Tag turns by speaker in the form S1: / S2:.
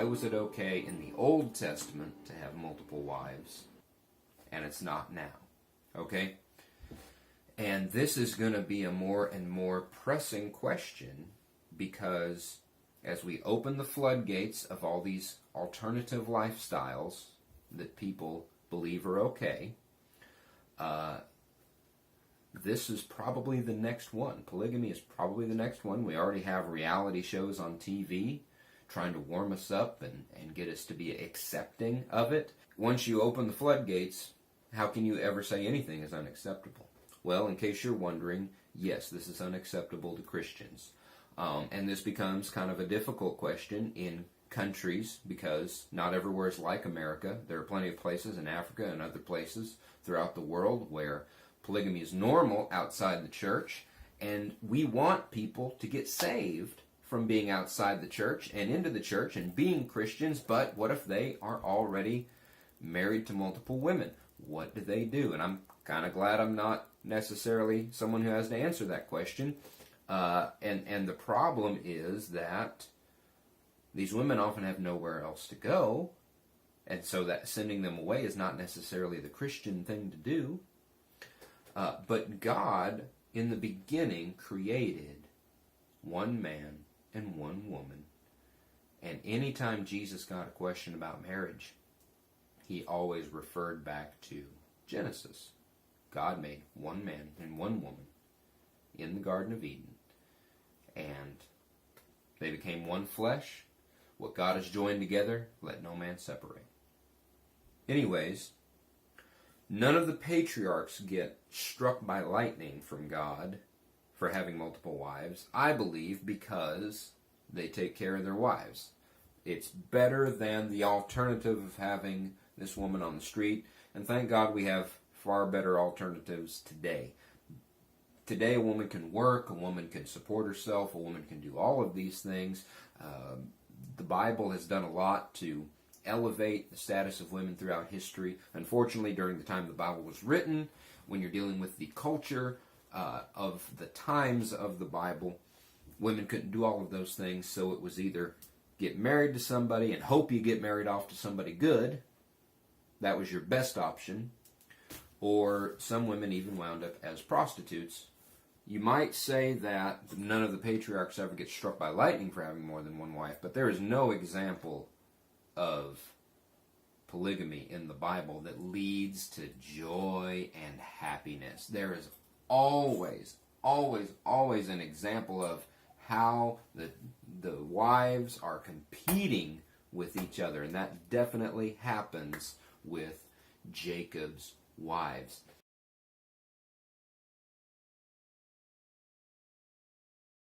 S1: Why was it okay in the Old Testament to have multiple wives, and it's not now? Okay? And this is going to be a more and more pressing question, because as we open the floodgates of all these alternative lifestyles that people believe are okay, this is probably the next one. Polygamy is probably the next one. We already have reality shows on TV trying to warm us up and get us to be accepting of it. Once you open the floodgates, how can you ever say anything is unacceptable? Well, in case you're wondering, yes, this is unacceptable to Christians. And this becomes kind of a difficult question in countries, because not everywhere is like America. There are plenty of places in Africa and other places throughout the world where polygamy is normal outside the church, and we want people to get saved from being outside the church and into the church and being Christians. But what if they are already married to multiple women? What do they do? And I'm kind of glad I'm not necessarily someone who has to answer that question. And the problem is that these women often have nowhere else to go, and so that sending them away is not necessarily the Christian thing to do. But God, in the beginning, created one man and one woman. And anytime Jesus got a question about marriage, he always referred back to Genesis. God made one man and one woman in the Garden of Eden, and they became one flesh. What God has joined together, let no man separate. Anyways, none of the patriarchs get struck by lightning from God for having multiple wives, I believe, because they take care of their wives. It's better than the alternative of having this woman on the street, and thank God we have far better alternatives today. Today a woman can work, a woman can support herself, a woman can do all of these things. The Bible has done a lot to elevate the status of women throughout history. Unfortunately, during the time the Bible was written, when you're dealing with the culture of the times of the Bible, women couldn't do all of those things, so it was either get married to somebody and hope you get married off to somebody good. That was your best option. Or some women even wound up as prostitutes. You might say that none of the patriarchs ever get struck by lightning for having more than one wife, but there is no example of polygamy in the Bible that leads to joy and happiness. There is always an example of how the wives are competing with each other, and that definitely happens with Jacob's wives.